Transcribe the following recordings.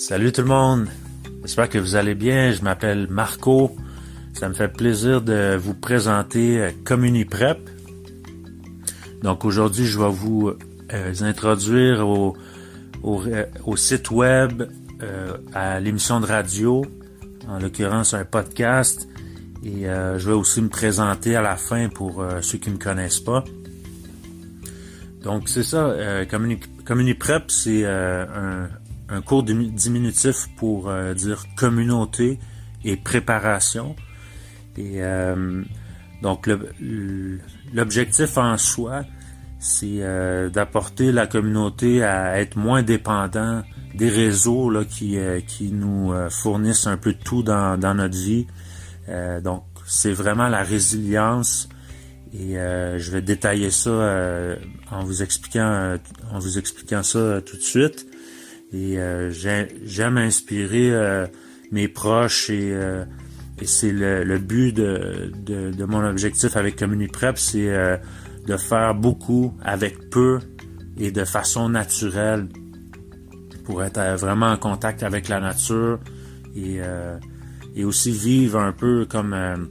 Salut tout le monde, j'espère que vous allez bien, je m'appelle Marco, ça me fait plaisir de vous présenter CommuniPrep. Donc aujourd'hui je vais vous introduire au site web, à l'émission de radio, en l'occurrence un podcast, et je vais aussi me présenter à la fin pour ceux qui ne me connaissent pas. Donc c'est ça, CommuniPrep, c'est un cours diminutif pour dire communauté et préparation. Et donc l'objectif en soi, c'est d'apporter la communauté à être moins dépendant des réseaux là, qui nous fournissent un peu de tout dans notre vie. Donc c'est vraiment la résilience. Et je vais détailler ça en vous expliquant ça tout de suite. Et j'aime inspirer mes proches et c'est le but de mon objectif avec CommuniPrep, c'est de faire beaucoup avec peu et de façon naturelle pour être vraiment en contact avec la nature et aussi vivre un peu comme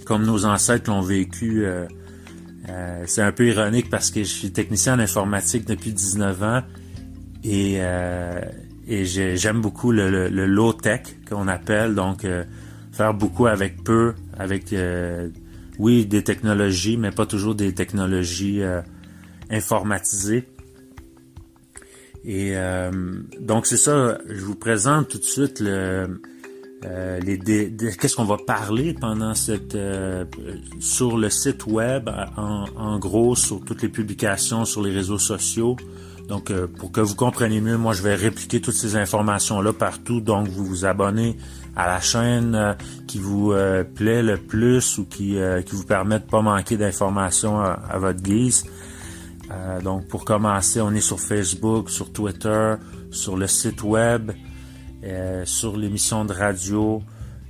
nos ancêtres l'ont vécu. C'est un peu ironique parce que je suis technicien en informatique depuis 19 ans. Et j'aime beaucoup le low-tech qu'on appelle, donc faire beaucoup avec peu, avec oui des technologies, mais pas toujours des technologies informatisées. Et donc c'est ça, je vous présente tout de suite qu'est-ce qu'on va parler pendant sur le site web, en gros sur toutes les publications sur les réseaux sociaux. Donc, pour que vous compreniez mieux, moi, je vais répliquer toutes ces informations-là partout. Donc, vous vous abonnez à la chaîne qui vous plaît le plus ou qui vous permet de pas manquer d'informations à votre guise. Donc, pour commencer, on est sur Facebook, sur Twitter, sur le site web, sur l'émission de radio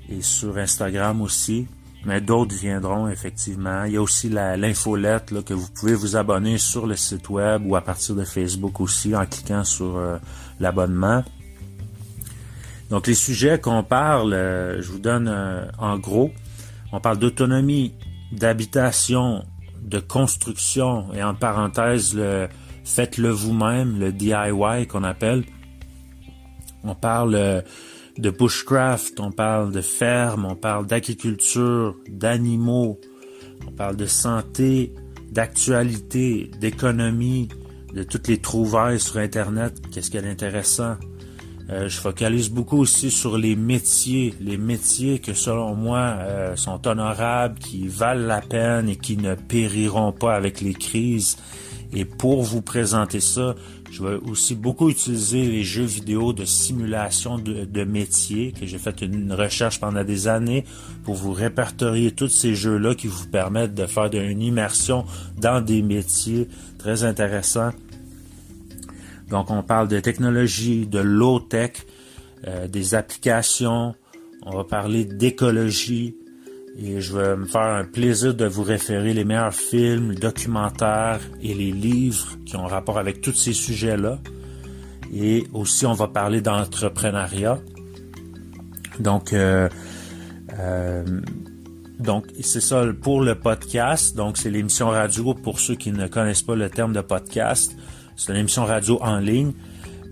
et sur Instagram aussi. Mais d'autres viendront, effectivement. Il y a aussi l'infolette là, que vous pouvez vous abonner sur le site web ou à partir de Facebook aussi en cliquant sur l'abonnement. Donc, les sujets qu'on parle, je vous donne en gros. On parle d'autonomie, d'habitation, de construction et en parenthèse, faites-le vous-même, le DIY qu'on appelle. On parle de bushcraft, on parle de ferme, on parle d'agriculture, d'animaux, on parle de santé, d'actualité, d'économie, de toutes les trouvailles sur Internet, qu'est-ce qu'il y a d'intéressant. Je focalise beaucoup aussi sur les métiers que selon moi sont honorables, qui valent la peine et qui ne périront pas avec les crises. Et pour vous présenter ça, je vais aussi beaucoup utiliser les jeux vidéo de simulation de métiers, que j'ai fait une recherche pendant des années pour vous répertorier tous ces jeux-là qui vous permettent de faire une immersion dans des métiers très intéressants. Donc, on parle de technologie, de low-tech, des applications, on va parler d'écologie, et je vais me faire un plaisir de vous référer les meilleurs films, documentaires et les livres qui ont rapport avec tous ces sujets-là. Et aussi, on va parler d'entrepreneuriat. Donc c'est ça pour le podcast. Donc, c'est l'émission radio pour ceux qui ne connaissent pas le terme de podcast. C'est une émission radio en ligne.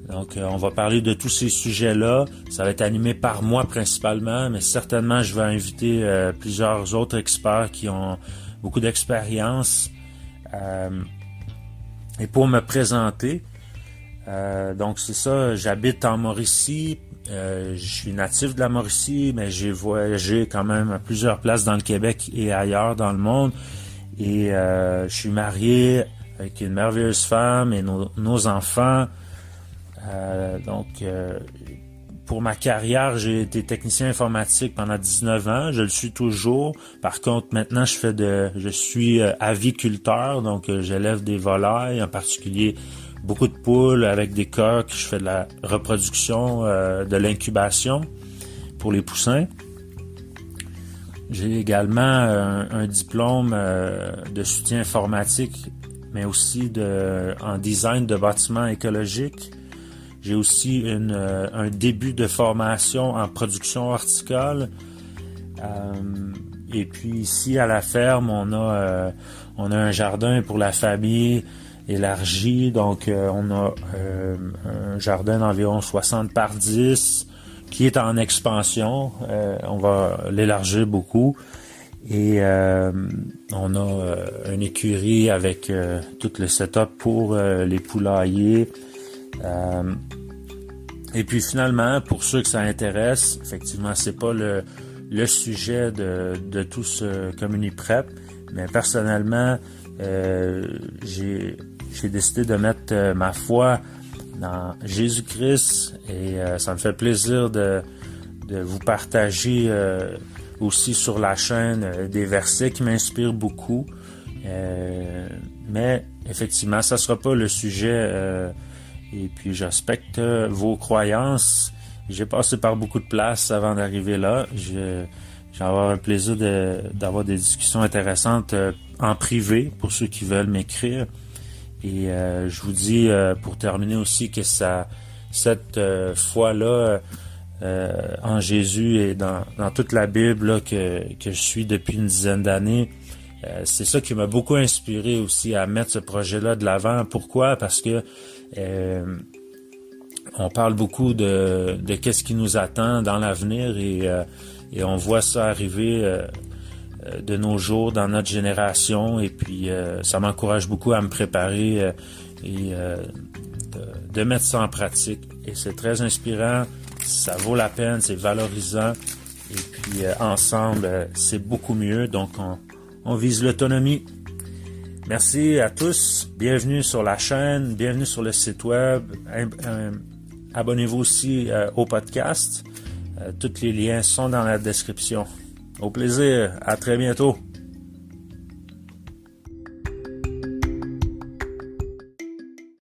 Donc, on va parler de tous ces sujets-là. Ça va être animé par moi principalement, mais certainement, je vais inviter plusieurs autres experts qui ont beaucoup d'expérience. Et pour me présenter, donc c'est ça, j'habite en Mauricie. Je suis natif de la Mauricie, mais j'ai voyagé quand même à plusieurs places dans le Québec et ailleurs dans le monde. Et je suis marié avec une merveilleuse femme et nos enfants. Pour ma carrière, j'ai été technicien informatique pendant 19 ans. Je le suis toujours. Par contre, maintenant, je suis aviculteur, donc j'élève des volailles, en particulier beaucoup de poules avec des coques. Je fais de la reproduction, de l'incubation pour les poussins. J'ai également un diplôme de soutien informatique, mais aussi en design de bâtiments écologiques. J'ai aussi un début de formation en production horticole. Et puis ici à la ferme, on a un jardin pour la famille élargi. Donc on a un jardin d'environ 60 par 10 qui est en expansion. On va l'élargir beaucoup. Et on a une écurie avec tout le setup pour les poulaillers. Et puis finalement, pour ceux que ça intéresse, effectivement, c'est pas le sujet de tout ce Community Prep, mais personnellement, j'ai décidé de mettre ma foi dans Jésus-Christ et ça me fait plaisir de vous partager aussi sur la chaîne des versets qui m'inspirent beaucoup. Mais effectivement, ça sera pas le sujet et puis je respecte vos croyances. J'ai passé par beaucoup de places avant d'arriver là. J'ai avoir le plaisir d'avoir des discussions intéressantes en privé pour ceux qui veulent m'écrire. Et je vous dis pour terminer aussi que cette foi-là en Jésus et dans toute la Bible là, que je suis depuis une dizaine d'années, c'est ça qui m'a beaucoup inspiré aussi à mettre ce projet-là de l'avant. Pourquoi? Parce que on parle beaucoup de qu'est-ce qui nous attend dans l'avenir et on voit ça arriver de nos jours dans notre génération et puis ça m'encourage beaucoup à me préparer et de mettre ça en pratique. Et c'est très inspirant, ça vaut la peine, c'est valorisant et puis ensemble, c'est beaucoup mieux. Donc on vise l'autonomie. Merci à tous. Bienvenue sur la chaîne, bienvenue sur le site web. Abonnez-vous aussi au podcast. Tous les liens sont dans la description. Au plaisir. À très bientôt.